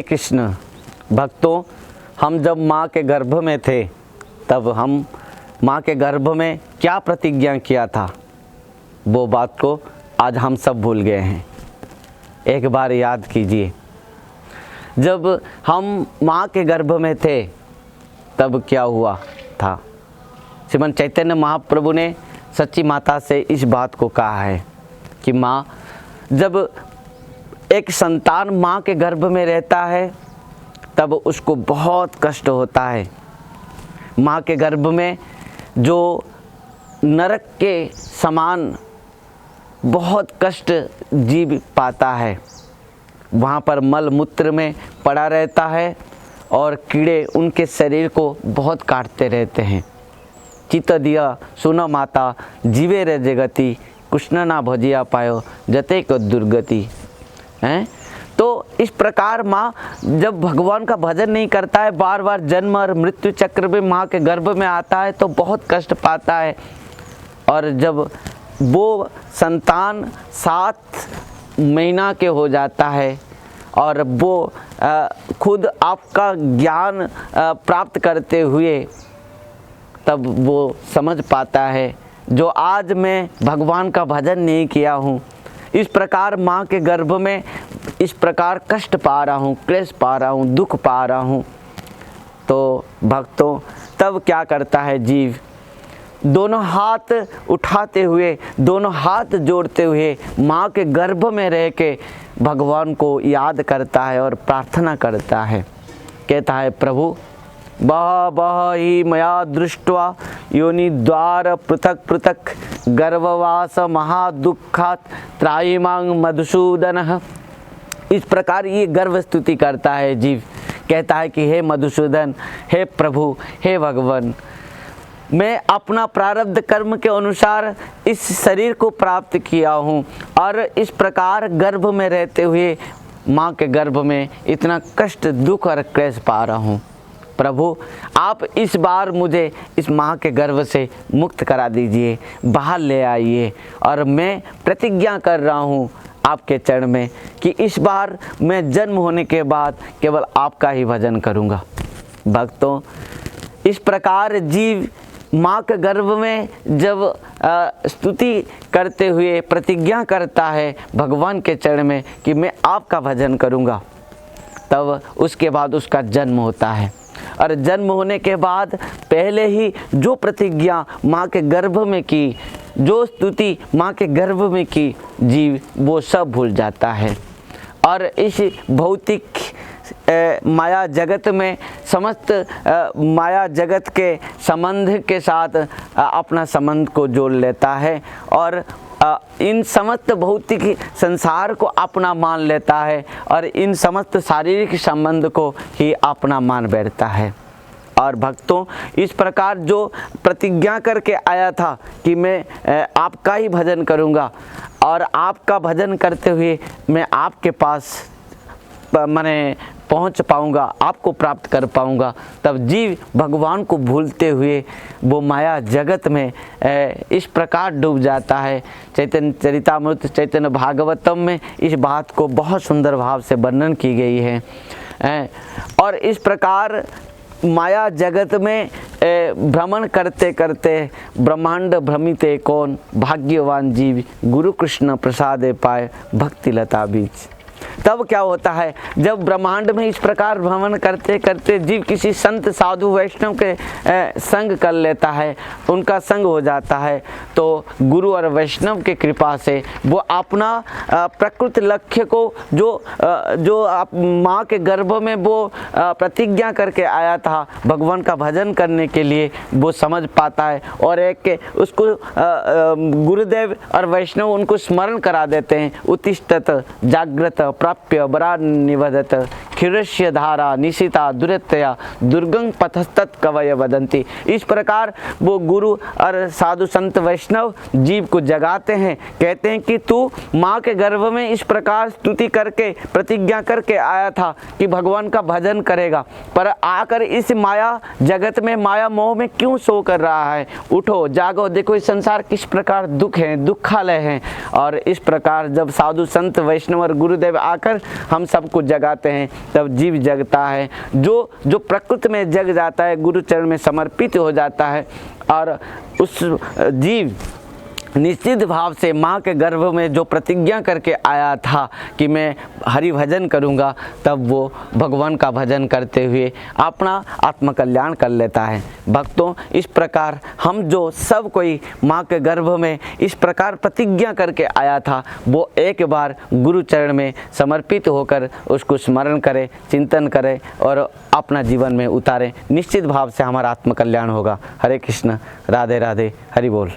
कृष्ण भक्तों, हम जब माँ के गर्भ में थे तब हम माँ के गर्भ में क्या प्रतिज्ञा किया था, वो बात को आज हम सब भूल गए हैं। एक बार याद कीजिए, जब हम माँ के गर्भ में थे तब क्या हुआ था। श्रीमन चैतन्य महाप्रभु ने सच्ची माता से इस बात को कहा है कि माँ, जब एक संतान माँ के गर्भ में रहता है तब उसको बहुत कष्ट होता है। माँ के गर्भ में जो नरक के समान बहुत कष्ट जीव पाता है, वहाँ पर मल मूत्र में पड़ा रहता है और कीड़े उनके शरीर को बहुत काटते रहते हैं। चित दिया सुन माता जीवे रे जगति, कृष्ण ना भजिया पायो जते को दुर्गति हैं। तो इस प्रकार माँ जब भगवान का भजन नहीं करता है, बार बार जन्म और मृत्यु चक्र में माँ के गर्भ में आता है तो बहुत कष्ट पाता है। और जब वो संतान 7 महीना के हो जाता है और वो खुद आपका ज्ञान प्राप्त करते हुए तब वो समझ पाता है, जो आज मैं भगवान का भजन नहीं किया हूँ, इस प्रकार माँ के गर्भ में इस प्रकार कष्ट पा रहा हूँ, क्लेश पा रहा हूँ, दुख पा रहा हूँ। तो भक्तों, तब क्या करता है जीव, दोनों हाथ उठाते हुए, दोनों हाथ जोड़ते हुए माँ के गर्भ में रह के भगवान को याद करता है और प्रार्थना करता है। कहता है, प्रभु बह बह ही मया दृष्ट्वा योनि द्वार पृथक पृथक गर्भवास महादुखात त्रायिमांग मधुसूदन। इस प्रकार ये गर्व स्तुति करता है जीव। कहता है कि हे मधुसूदन, हे प्रभु, हे भगवान, मैं अपना प्रारब्ध कर्म के अनुसार इस शरीर को प्राप्त किया हूँ और इस प्रकार गर्भ में रहते हुए माँ के गर्भ में इतना कष्ट, दुख और क्लेश पा रहा हूँ। प्रभु, आप इस बार मुझे इस माँ के गर्भ से मुक्त करा दीजिए, बाहर ले आइए। और मैं प्रतिज्ञा कर रहा हूँ आपके चरण में कि इस बार मैं जन्म होने के बाद केवल आपका ही भजन करूँगा। भक्तों, इस प्रकार जीव माँ के गर्भ में जब स्तुति करते हुए प्रतिज्ञा करता है भगवान के चरण में कि मैं आपका भजन करूँगा, तब उसके बाद उसका जन्म होता है। और जन्म होने के बाद पहले ही जो प्रतिज्ञा माँ के गर्भ में की, जो स्तुति माँ के गर्भ में की, जीव वो सब भूल जाता है। और इस भौतिक माया जगत में समस्त माया जगत के संबंध के साथ अपना संबंध को जोड़ लेता है और इन समस्त भौतिक संसार को अपना मान लेता है और इन समस्त शारीरिक संबंध को ही अपना मान बैठता है। और भक्तों, इस प्रकार जो प्रतिज्ञा करके आया था कि मैं आपका ही भजन करूंगा और आपका भजन करते हुए मैं आपके पास मैंने पहुंच पाऊंगा, आपको प्राप्त कर पाऊंगा, तब जीव भगवान को भूलते हुए वो माया जगत में इस प्रकार डूब जाता है। चैतन्य चरितामृत चैतन्य भागवतम में इस बात को बहुत सुंदर भाव से वर्णन की गई है। और इस प्रकार माया जगत में भ्रमण करते करते ब्रह्मांड भ्रमिते कौन, भाग्यवान जीव गुरु कृष्ण प्रसादे पाए भक्ति लता बीच। तब क्या होता है, जब ब्रह्मांड में इस प्रकार भ्रमण करते करते जीव किसी संत साधु वैष्णव के संग कर लेता है, उनका संग हो जाता है, तो गुरु और वैष्णव के कृपा से वो अपना प्रकृत लक्ष्य को जो आप माँ के गर्भ में वो प्रतिज्ञा करके आया था भगवान का भजन करने के लिए, वो समझ पाता है। और एक उसको गुरुदेव और वैष्णव उनको स्मरण करा देते हैं, उत्तिष्ठत जागृत प्राप्य बरा निवदत खिरस्य धारा निशिता दुरतया दुर्गम पथस्तत् कवय वदंती। इस प्रकार वो गुरु और साधु संत वैष्णव जीव को जगाते हैं, कहते हैं कि तू माँ के गर्भ में इस प्रकार स्तुति करके प्रतिज्ञा करके आया था कि भगवान का भजन करेगा, पर आकर इस माया जगत में माया मोह में क्यों सो कर रहा है। उठो, जागो, देखो इस संसार किस प्रकार दुख है, दुखालय है। और इस प्रकार जब साधु संत वैष्णव और गुरुदेव जगाकर हम सब कुछ जगाते हैं, तब जीव जगता है। जो प्रकृति में जग जाता है, गुरु चरण में समर्पित हो जाता है, और उस जीव निश्चित भाव से माँ के गर्भ में जो प्रतिज्ञा करके आया था कि मैं हरि भजन करूँगा, तब वो भगवान का भजन करते हुए अपना आत्मकल्याण कर लेता है। भक्तों, इस प्रकार हम जो सब कोई माँ के गर्भ में इस प्रकार प्रतिज्ञा करके आया था, वो एक बार गुरु चरण में समर्पित होकर उसको स्मरण करें, चिंतन करें और अपना जीवन में उतारें। निश्चित भाव से हमारा आत्मकल्याण होगा। हरे कृष्ण, राधे राधे, हरि बोल।